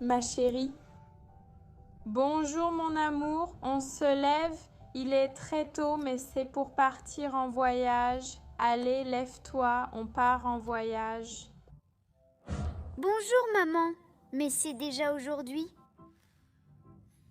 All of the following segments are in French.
ma chérie. Bonjour mon amour, on se lève. Il est très tôt, mais c'est pour partir en voyage. Allez, lève-toi, on part en voyage. Bonjour maman, mais c'est déjà aujourd'hui.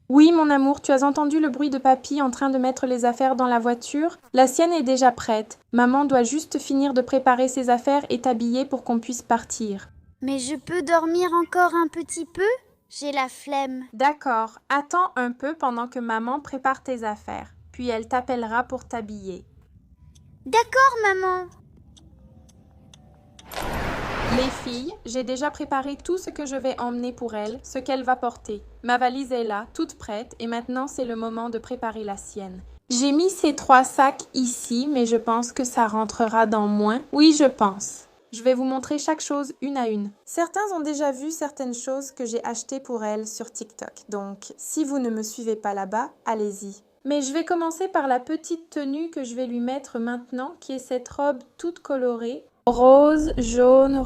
Oui, mon amour, tu as entendu le bruit de papy en train de mettre les affaires dans la voiture? La sienne est déjà prête. Maman doit juste finir de préparer ses affaires et t'habiller pour qu'on puisse partir. Mais je peux dormir encore un petit peu? J'ai la flemme. D'accord, attends un peu pendant que maman prépare tes affaires, puis elle t'appellera pour t'habiller. D'accord maman. Les filles, j'ai déjà préparé tout ce que je vais emmener pour elle, ce qu'elle va porter. Ma valise est là, toute prête, et maintenant c'est le moment de préparer la sienne. J'ai mis ces 3 sacs ici, mais je pense que ça rentrera dans moins. Oui, je pense. Je vais vous montrer chaque chose une à une. Certains ont déjà vu certaines choses que j'ai achetées pour elle sur TikTok, donc si vous ne me suivez pas là-bas, allez-y. Mais je vais commencer par la petite tenue que je vais lui mettre maintenant, qui est cette robe toute colorée. Rose, jaune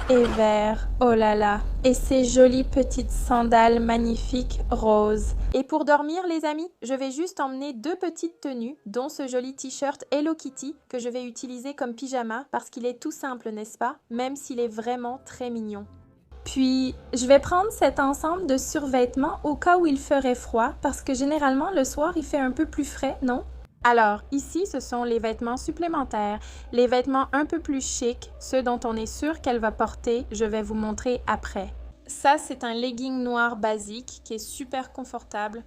et vert. Oh là là. Et ces jolies petites sandales magnifiques roses. Et pour dormir, les amis, je vais juste emmener 2 petites tenues, dont ce joli t-shirt Hello Kitty que je vais utiliser comme pyjama parce qu'il est tout simple, n'est-ce pas? Même s'il est vraiment très mignon. Puis, je vais prendre cet ensemble de survêtements au cas où il ferait froid parce que généralement, le soir, il fait un peu plus frais, non? Alors, ici, ce sont les vêtements supplémentaires, les vêtements un peu plus chics, ceux dont on est sûr qu'elle va porter, je vais vous montrer après. Ça, c'est un legging noir basique qui est super confortable.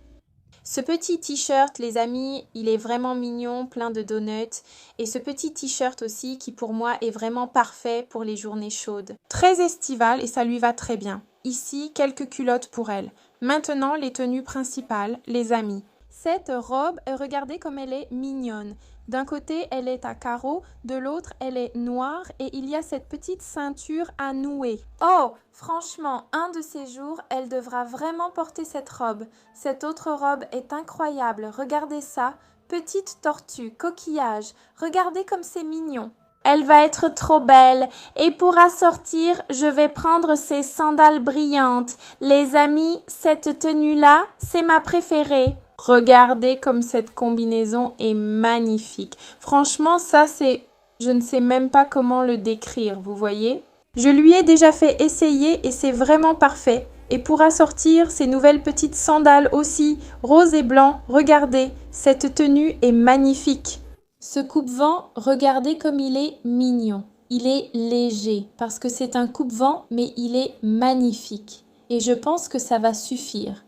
Ce petit t-shirt, les amis, il est vraiment mignon, plein de donuts. Et ce petit t-shirt aussi qui pour moi est vraiment parfait pour les journées chaudes. Très estival et ça lui va très bien. Ici, quelques culottes pour elle. Maintenant, les tenues principales, les amis. Cette robe, regardez comme elle est mignonne. D'un côté, elle est à carreaux, de l'autre, elle est noire et il y a cette petite ceinture à nouer. Oh, franchement, un de ces jours, elle devra vraiment porter cette robe. Cette autre robe est incroyable, regardez ça. Petite tortue, coquillage, regardez comme c'est mignon. Elle va être trop belle et pour assortir, je vais prendre ces sandales brillantes. Les amis, cette tenue-là, c'est ma préférée. Regardez comme cette combinaison est magnifique. Franchement, ça c'est... Je ne sais même pas comment le décrire, vous voyez? Je lui ai déjà fait essayer et c'est vraiment parfait. Et pour assortir ces nouvelles petites sandales aussi, rose et blanc, regardez, cette tenue est magnifique. Ce coupe-vent, regardez comme il est mignon. Il est léger parce que c'est un coupe-vent, mais il est magnifique. Et je pense que ça va suffire.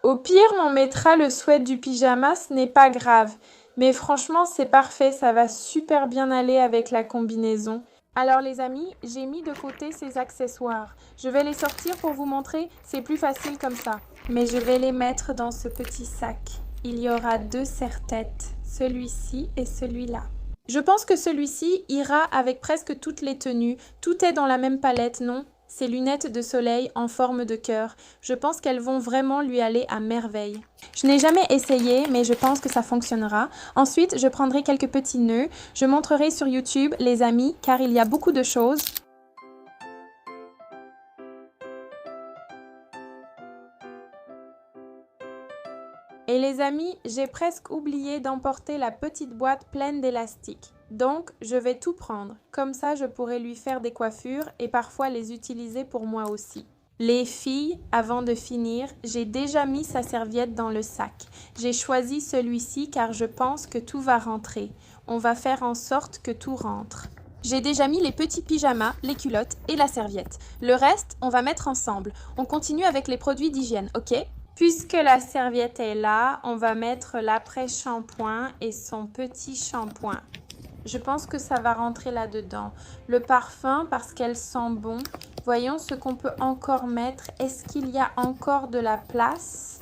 Au pire, on mettra le sweat du pyjama, ce n'est pas grave. Mais franchement, c'est parfait, ça va super bien aller avec la combinaison. Alors les amis, j'ai mis de côté ces accessoires. Je vais les sortir pour vous montrer, c'est plus facile comme ça. Mais je vais les mettre dans ce petit sac. Il y aura 2 serre-têtes, celui-ci et celui-là. Je pense que celui-ci ira avec presque toutes les tenues. Tout est dans la même palette, non? Ces lunettes de soleil en forme de cœur, je pense qu'elles vont vraiment lui aller à merveille. Je n'ai jamais essayé, mais je pense que ça fonctionnera. Ensuite, je prendrai quelques petits nœuds. Je montrerai sur YouTube, les amis, car il y a beaucoup de choses. Et les amis, j'ai presque oublié d'emporter la petite boîte pleine d'élastiques. Donc, je vais tout prendre. Comme ça, je pourrai lui faire des coiffures et parfois les utiliser pour moi aussi. Les filles, avant de finir, j'ai déjà mis sa serviette dans le sac. J'ai choisi celui-ci car je pense que tout va rentrer. On va faire en sorte que tout rentre. J'ai déjà mis les petits pyjamas, les culottes et la serviette. Le reste, on va mettre ensemble. On continue avec les produits d'hygiène, ok ? Puisque la serviette est là, on va mettre l'après-shampoing et son petit shampoing. Je pense que ça va rentrer là-dedans. Le parfum, parce qu'elle sent bon. Voyons ce qu'on peut encore mettre. Est-ce qu'il y a encore de la place?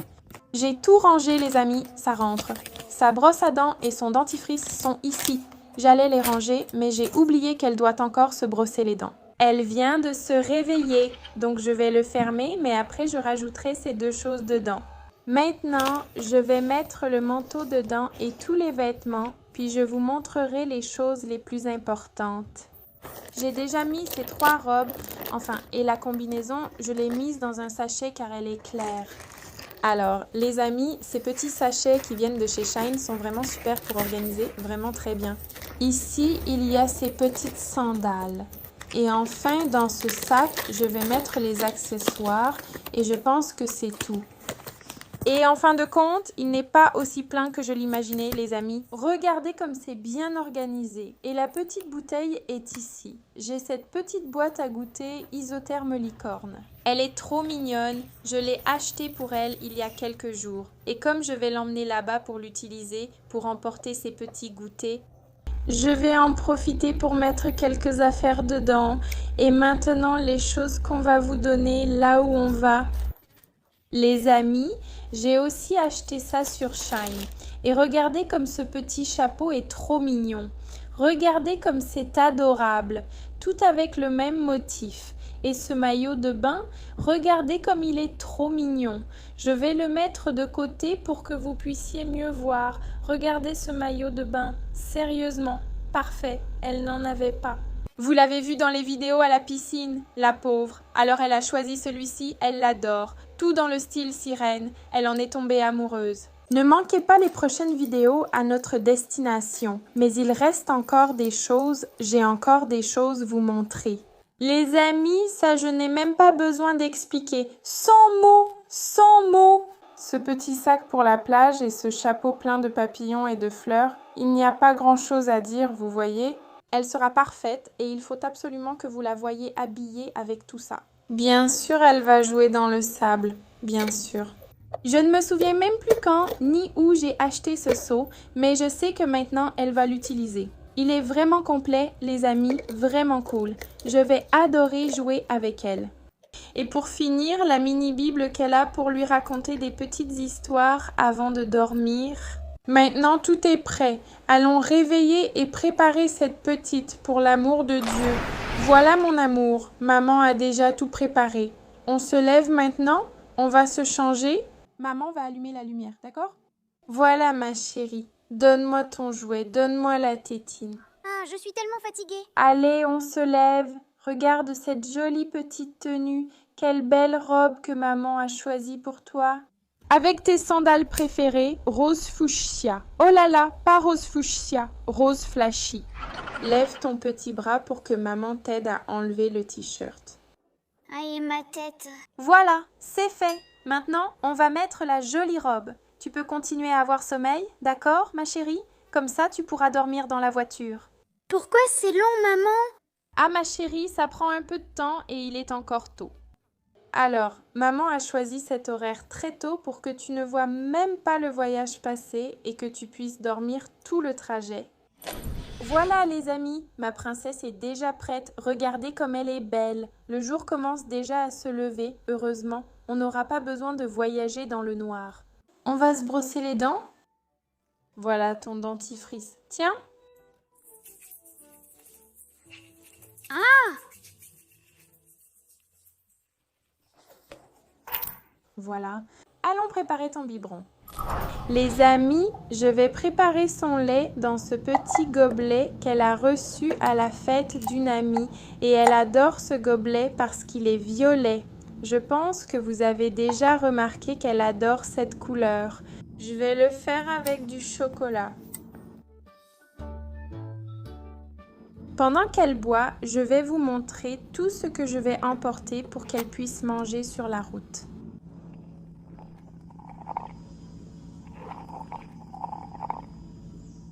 J'ai tout rangé, les amis, ça rentre. Sa brosse à dents et son dentifrice sont ici. J'allais les ranger, mais j'ai oublié qu'elle doit encore se brosser les dents. Elle vient de se réveiller, donc je vais le fermer, mais après je rajouterai ces 2 choses dedans. Maintenant, je vais mettre le manteau dedans et tous les vêtements, puis je vous montrerai les choses les plus importantes. J'ai déjà mis ces 3 robes, enfin, et la combinaison, je l'ai mise dans un sachet car elle est claire. Alors, les amis, ces petits sachets qui viennent de chez Shine sont vraiment super pour organiser, vraiment très bien. Ici, il y a ces petites sandales. Et enfin, dans ce sac, je vais mettre les accessoires et je pense que c'est tout. Et en fin de compte, il n'est pas aussi plein que je l'imaginais, les amis. Regardez comme c'est bien organisé. Et la petite bouteille est ici. J'ai cette petite boîte à goûter isotherme licorne. Elle est trop mignonne. Je l'ai achetée pour elle il y a quelques jours. Et comme je vais l'emmener là-bas pour l'utiliser, pour emporter ses petits goûters, je vais en profiter pour mettre quelques affaires dedans. Et maintenant, les choses qu'on va vous donner là où on va. Les amis, j'ai aussi acheté ça sur Shine. Et regardez comme ce petit chapeau est trop mignon. Regardez comme c'est adorable, tout avec le même motif. Et ce maillot de bain, regardez comme il est trop mignon. Je vais le mettre de côté pour que vous puissiez mieux voir. Regardez ce maillot de bain, sérieusement, parfait, elle n'en avait pas. Vous l'avez vu dans les vidéos à la piscine, la pauvre. Alors elle a choisi celui-ci, elle l'adore. Tout dans le style sirène, elle en est tombée amoureuse. Ne manquez pas les prochaines vidéos à notre destination. Mais il reste encore des choses, j'ai encore des choses vous montrer. Les amis, ça je n'ai même pas besoin d'expliquer. Sans mots, sans mots. Ce petit sac pour la plage et ce chapeau plein de papillons et de fleurs, il n'y a pas grand-chose à dire, vous voyez. Elle sera parfaite et il faut absolument que vous la voyiez habillée avec tout ça. Bien sûr, elle va jouer dans le sable, bien sûr. Je ne me souviens même plus quand ni où j'ai acheté ce seau, mais je sais que maintenant elle va l'utiliser. Il est vraiment complet, les amis, vraiment cool. Je vais adorer jouer avec elle. Et pour finir, la mini-bible qu'elle a pour lui raconter des petites histoires avant de dormir. Maintenant, tout est prêt. Allons réveiller et préparer cette petite pour l'amour de Dieu. Voilà mon amour, maman a déjà tout préparé. On se lève maintenant, on va se changer. Maman va allumer la lumière, d'accord? Voilà ma chérie, donne-moi ton jouet, donne-moi la tétine. Ah, je suis tellement fatiguée. Allez, on se lève. Regarde cette jolie petite tenue. Quelle belle robe que maman a choisie pour toi. Avec tes sandales préférées, rose fuchsia. Oh là là, pas rose fuchsia, rose flashy. Lève ton petit bras pour que maman t'aide à enlever le t-shirt. Aïe, ma tête. Voilà, c'est fait. Maintenant, on va mettre la jolie robe. Tu peux continuer à avoir sommeil, d'accord, ma chérie? Comme ça, tu pourras dormir dans la voiture. Pourquoi c'est long, maman? Ah, ma chérie, ça prend un peu de temps et il est encore tôt. Alors, maman a choisi cet horaire très tôt pour que tu ne vois même pas le voyage passer et que tu puisses dormir tout le trajet. Voilà les amis, ma princesse est déjà prête. Regardez comme elle est belle. Le jour commence déjà à se lever, heureusement. On n'aura pas besoin de voyager dans le noir. On va se brosser les dents? Voilà ton dentifrice. Tiens. Ah! Voilà. Allons préparer ton biberon. Les amis, je vais préparer son lait dans ce petit gobelet qu'elle a reçu à la fête d'une amie. Et elle adore ce gobelet parce qu'il est violet. Je pense que vous avez déjà remarqué qu'elle adore cette couleur. Je vais le faire avec du chocolat. Pendant qu'elle boit, je vais vous montrer tout ce que je vais emporter pour qu'elle puisse manger sur la route.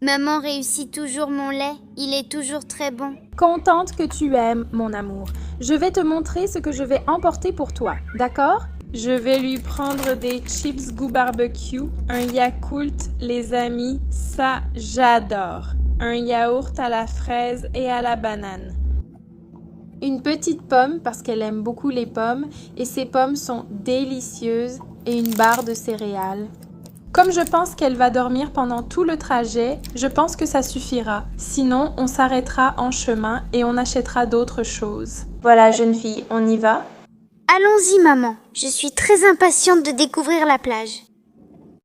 Maman réussit toujours mon lait. Il est toujours très bon. Contente que tu aimes, mon amour. Je vais te montrer ce que je vais emporter pour toi, d'accord? Je vais lui prendre des chips goût barbecue, un Yakult, les amis, ça j'adore. Un yaourt à la fraise et à la banane. Une petite pomme parce qu'elle aime beaucoup les pommes et ces pommes sont délicieuses et une barre de céréales. Comme je pense qu'elle va dormir pendant tout le trajet, je pense que ça suffira. Sinon, on s'arrêtera en chemin et on achètera d'autres choses. Voilà, jeune fille, on y va? Allons-y, maman. Je suis très impatiente de découvrir la plage.